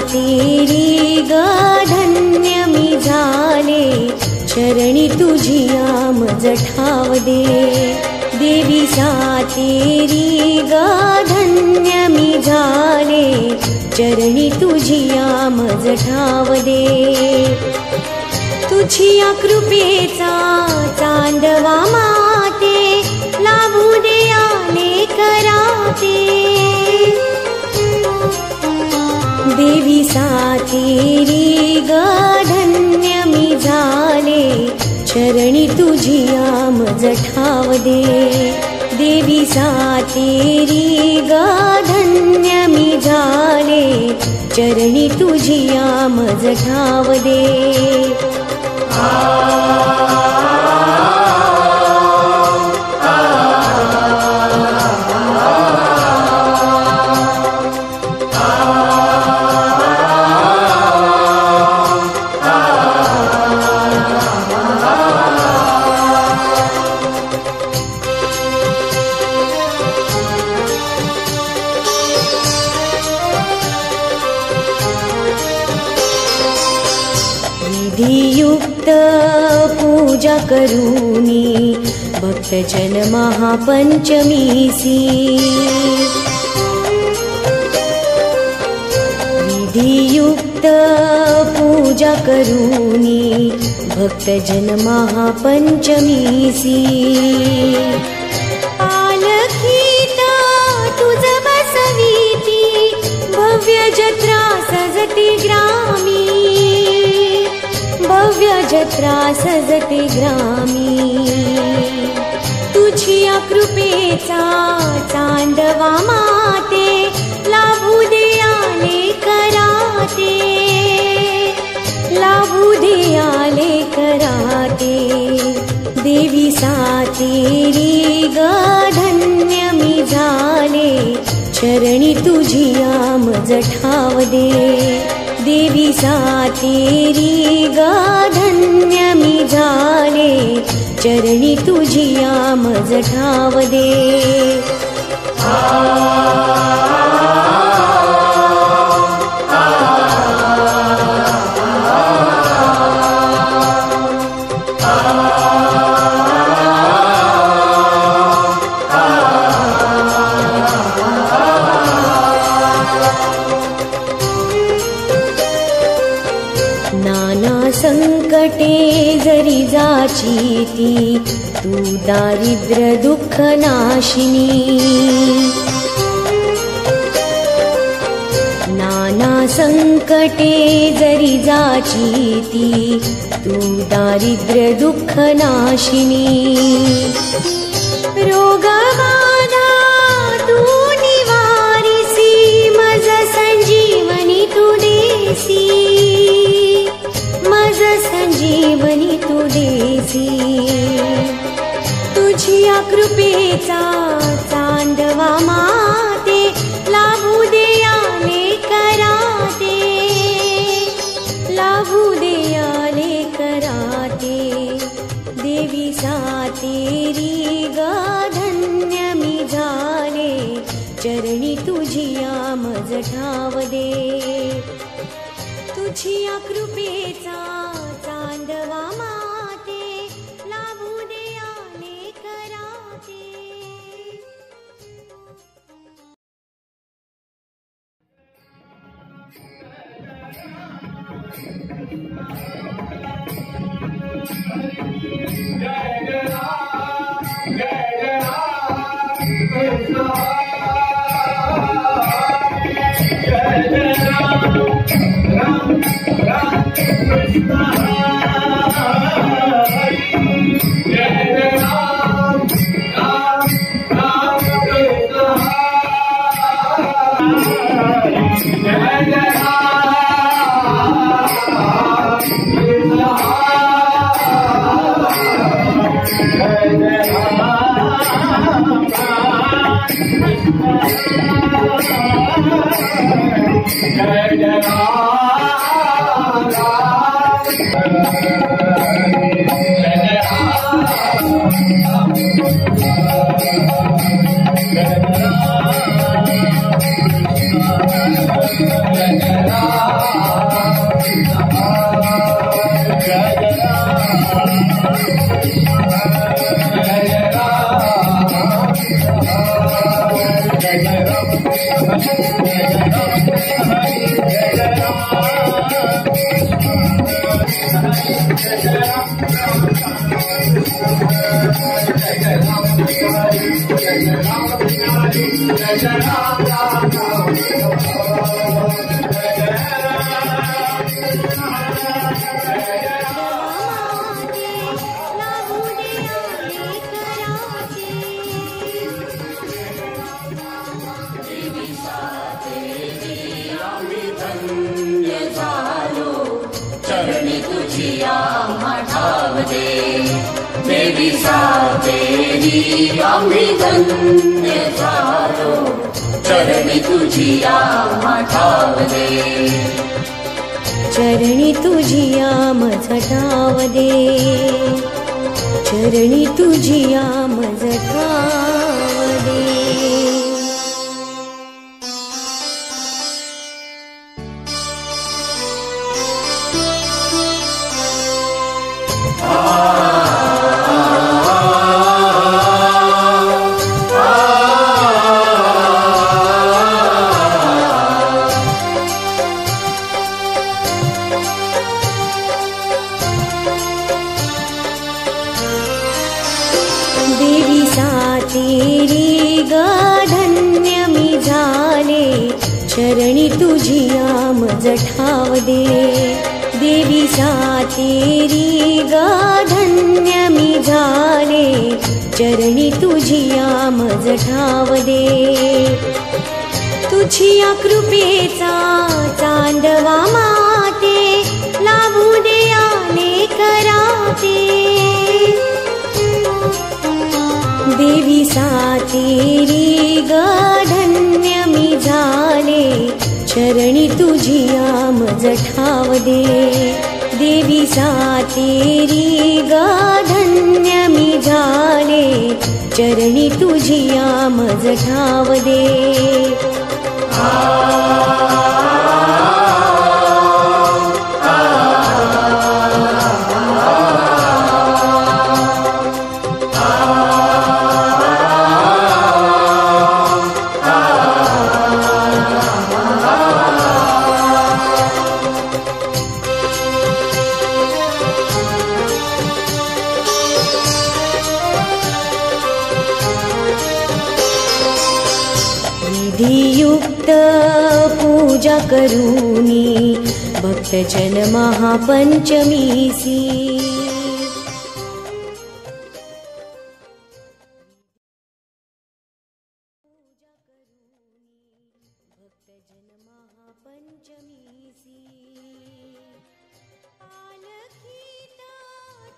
सातेरी ग धन्य मी झाले, चरणी तुझिया मज ठाव दे। देवी सातेरी ग धन्य मी झाले, चरणी तुझिया मज ठाव दे। तुझिया कृपेचा चांदवा माते, लाभू दे आले कराते। देवी सातेरी ग धन्य मी झाले, चरणी तुझिया मज ठाव दे। देवी सातेरी ग धन्य मी झाले, चरणी तुझिया मज ठाव दे। विधियुक्त पूजा करूनी, भक्तजन महापंचमीसी। विधियुक्त पूजा करूनी, भक्तजन महापंचमीसी। पालखीता तुझ बसवीती, भव्य जत्रा सजती ग्रामी। भव्य जत्रा सजते ग्रामी, तुझिया कृपेचा चांदवा माते, लाभू दे आले कराते। लाभू दे आले कराते। देवी सातेरी ग धन्य मी झाले, चरणी तुझिया मज ठाव दे। देवी सातेरी ग धन्य मी झाले, चरणी तुझिया मज ठाव दे। नाना संकटे जरी जाचीती, तू दारिद्र्य दुःख नाशिनी। नाना संकटे जरी जाचीती, तू दारिद्र्य दुःख नाशिनी। रोगबाधा तू निवारिसी, मज संजीवनी तू देसी। मज संजीवनी तू देसी। तुझिया कृपेचा चांदवा माते, लाभू दे आले कराते। लाभू दे आले कराते। देवी सातेरी ग धन्य मी झाले, चरणी तुझिया मज ठाव दे। तुझिया कृपेचा चांदवा माते, लाभू दे आले कराते। जय चरणी तुझी आम्हा ठाव दे देवी सातेरी आम्ही धन्य झालो चरणी तुझी आम्हा ठाव दे चरणी तुझी आमज ठाव दे चरणी तुझी आमज ठाव दे देवी सातेरी ग धन्य मी झाले चरणी तुझी आमज ठाव दे देवी सातेरी ग धन्य मी झाले चरणी तुझी आमज ठाव दे तुझी या कृपेचा चांदवा माते लाभू दे आले कराते देवी सातेरी ग धन्य मी झाले चरणी तुझी आमज ठाव दे देवी सातेरी ग धन्य मी झाले चरणी तुझी आमज ठाव दे विधियुक्त पूजा करूनी भक्तजन महापंचमीसी भक्तजन महापंचमीसी पालखीता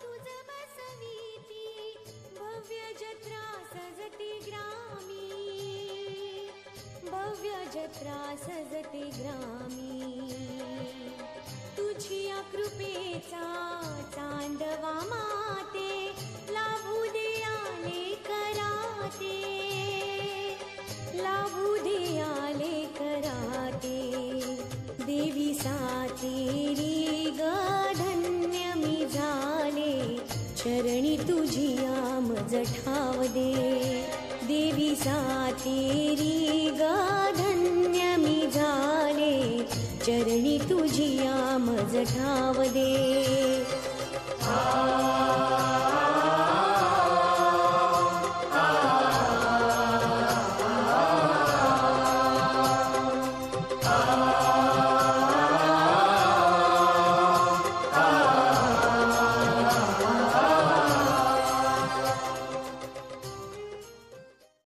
तुझ बसवीती भव्य जत्रा सजती ग्रामी भव्य जत्रा सजते ग्रामी तुझी या कृपेचा चांदवा माते लाभू दे आले कराते लाभू दे आले कराते देवी सातेरी ग धन्य मी झाले चरणी तुझी आमज ठाव दे देवी सातेरी ग धन्य मी झाले चरणी तुझी आमज ठाव दे